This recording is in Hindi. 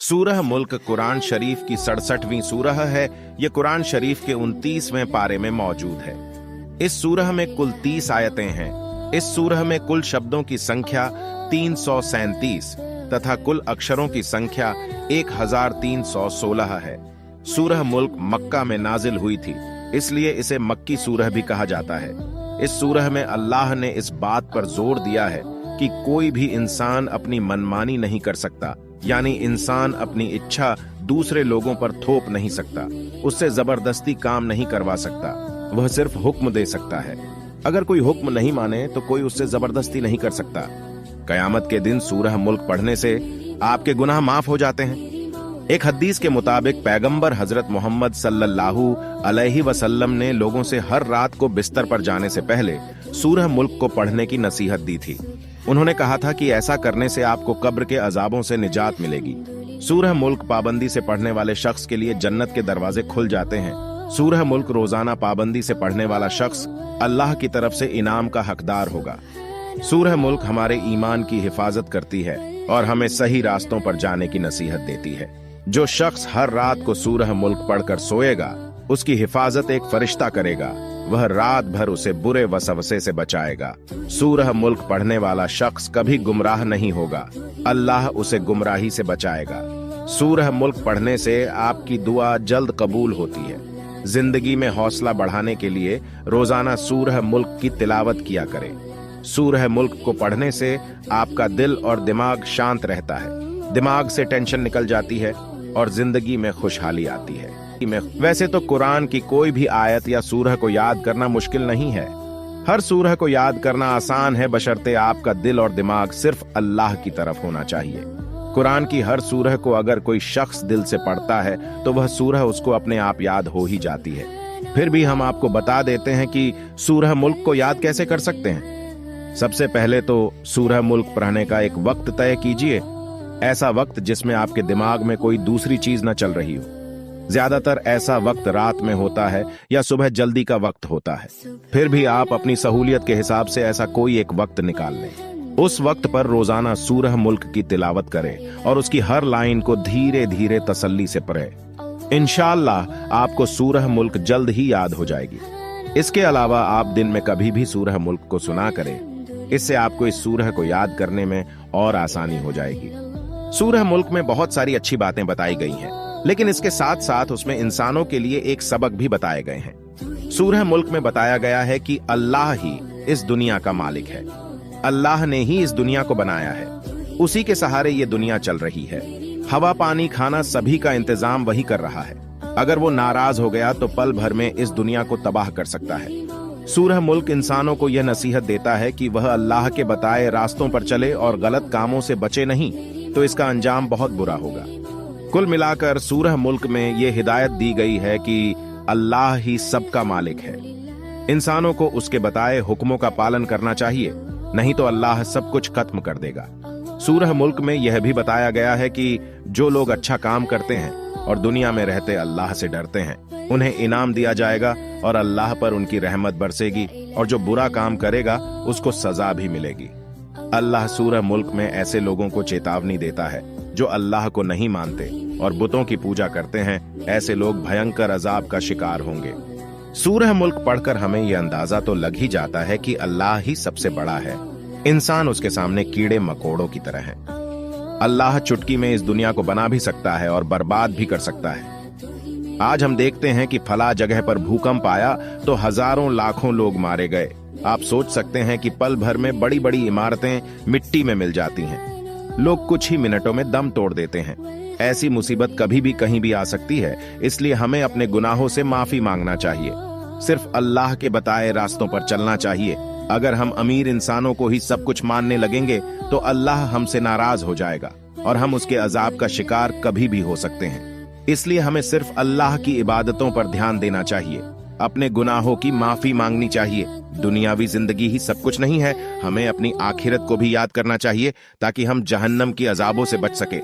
सूरह मुल्क कुरान शरीफ की 67वीं सूरह है। यह कुरान शरीफ के 29वें पारे में मौजूद है। इस सूरह में कुल 30 आयतें हैं। इस सूरह में कुल शब्दों की संख्या 337 तथा कुल अक्षरों की संख्या 1316 है। सूरह मुल्क मक्का में नाजिल हुई थी, इसलिए इसे मक्की सूरह भी कहा जाता है। इस सूरह में अल्लाह ने इस बात पर जोर दिया है कि कोई भी इंसान अपनी मनमानी नहीं कर सकता, यानी इंसान अपनी इच्छा दूसरे लोगों पर थोप नहीं सकता, उससे जबरदस्ती काम नहीं करवा सकता, वह सिर्फ हुक्म दे सकता है। अगर कोई हुक्म नहीं माने तो कोई उससे जबरदस्ती नहीं कर सकता। कयामत के दिन सूरह मुल्क पढ़ने से आपके गुनाह माफ हो जाते हैं। एक हदीस के मुताबिक पैगंबर हजरत मोहम्मद सल्लल्लाहु अलैहि वसल्लम ने लोगों से हर रात को बिस्तर पर जाने से पहले सूरह मुल्क को पढ़ने की नसीहत दी थी। उन्होंने कहा था कि ऐसा करने से आपको कब्र के अजाबों से निजात मिलेगी। सूरह मुल्क पाबंदी से पढ़ने वाले शख्स के लिए जन्नत के दरवाजे खुल जाते हैं। सूरह मुल्क रोजाना पाबंदी से पढ़ने वाला शख्स अल्लाह की तरफ से इनाम का हकदार होगा। सूरह मुल्क हमारे ईमान की हिफाजत करती है और हमें सही रास्तों पर जाने की नसीहत देती है। जो शख्स हर रात को सूरह मुल्क पढ़कर सोएगा, उसकी हिफाजत एक फरिश्ता करेगा। वह रात भर उसे बुरे वसवसे से बचाएगा। सूरह मुल्क पढ़ने वाला शख्स कभी गुमराह नहीं होगा, अल्लाह उसे गुमराही से बचाएगा। सूरह मुल्क पढ़ने से आपकी दुआ जल्द कबूल होती है। जिंदगी में हौसला बढ़ाने के लिए रोजाना सूरह मुल्क की तिलावत किया करें। सूरह मुल्क को पढ़ने से आपका दिल और दिमाग शांत रहता है, दिमाग से टेंशन निकल जाती है और जिंदगी में खुशहाली आती है। वैसे तो कुरान की कोई भी आयत या सूरह को याद करना मुश्किल नहीं है। हर सूरह को याद करना आसान है, बशर्ते आपका दिल और दिमाग सिर्फ अल्लाह की तरफ होना चाहिए। कुरान की हर सूरह को अगर कोई शख्स दिल से पढ़ता है तो वह सूरह उसको अपने आप याद हो ही जाती है। फिर भी हम आपको बता देते हैं कि सूरह मुल्क को याद कैसे कर सकते हैं। सबसे पहले तो सूरह मुल्क पढ़ने का एक वक्त तय कीजिए, ऐसा वक्त जिसमें आपके दिमाग में कोई दूसरी चीज न चल रही हो। ज्यादातर ऐसा वक्त रात में होता है या सुबह जल्दी का वक्त होता है। फिर भी आप अपनी सहूलियत के हिसाब से ऐसा कोई एक वक्त निकाल लें। उस वक्त पर रोजाना सूरह मुल्क की तिलावत करें और उसकी हर लाइन को धीरे धीरे तसल्ली से पढ़ें। इंशाअल्लाह आपको सूरह मुल्क जल्द ही याद हो जाएगी। इसके अलावा आप दिन में कभी भी सूरह मुल्क को सुना करें, इससे आपको इस सूरह को याद करने में और आसानी हो जाएगी। सूरह मुल्क में बहुत सारी अच्छी बातें बताई गई हैं, लेकिन इसके साथ साथ उसमें इंसानों के लिए एक सबक भी बताए गए हैं। सूरह मुल्क में बताया गया है कि अल्लाह ही इस दुनिया का मालिक है। अल्लाह ने ही इस दुनिया को बनाया है, उसी के सहारे ये दुनिया चल रही है। हवा, पानी, खाना सभी का इंतजाम वही कर रहा है। अगर वो नाराज हो गया तो पल भर में इस दुनिया को तबाह कर सकता है। सूरह मुल्क इंसानों को यह नसीहत देता है कि वह अल्लाह के बताए रास्तों पर चले और गलत कामों से बचे नहीं तो इसका अंजाम बहुत बुरा होगा। कुल मिलाकर सूरह मुल्क में यह हिदायत दी गई है कि अल्लाह ही सबका मालिक है। इंसानों को उसके बताए हुक्मों का पालन करना चाहिए, नहीं तो अल्लाह सब कुछ खत्म कर देगा। सूरह मुल्क में यह भी बताया गया है कि जो लोग अच्छा काम करते हैं और दुनिया में रहते अल्लाह से डरते हैं, उन्हें इनाम दिया जाएगा और अल्लाह पर उनकी रहमत बरसेगी, और जो बुरा काम करेगा उसको सजा भी मिलेगी। अल्लाह सूरह मुल्क में ऐसे लोगों को चेतावनी देता है जो अल्लाह को नहीं मानते और बुतों की पूजा करते हैं। ऐसे लोग भयंकर अजाब का शिकार होंगे। सूरह मुल्क पढ़कर हमें यह अंदाजा तो लग ही जाता है कि अल्लाह ही सबसे बड़ा है। इंसान उसके सामने कीड़े मकोड़ों की तरह है। अल्लाह चुटकी में इस दुनिया को बना भी सकता है और बर्बाद भी कर सकता है। आज हम देखते हैं कि फला जगह पर भूकंप आया तो हजारों लाखों लोग मारे गए। आप सोच सकते हैं कि पल भर में बड़ी बड़ी इमारतें मिट्टी में मिल जाती हैं। लोग कुछ ही मिनटों में दम तोड़ देते हैं। ऐसी मुसीबत कभी भी कहीं भी आ सकती है, इसलिए हमें अपने गुनाहों से माफी मांगना चाहिए। सिर्फ अल्लाह के बताए रास्तों पर चलना चाहिए। अगर हम अमीर इंसानों को ही सब कुछ मानने लगेंगे तो अल्लाह हमसे नाराज हो जाएगा और हम उसके अजाब का शिकार कभी भी हो सकते हैं। इसलिए हमें सिर्फ अल्लाह की इबादतों पर ध्यान देना चाहिए, अपने गुनाहों की माफी मांगनी चाहिए। दुनियावी जिंदगी ही सब कुछ नहीं है, हमें अपनी आखिरत को भी याद करना चाहिए ताकि हम जहन्नम की अजाबों से बच सके।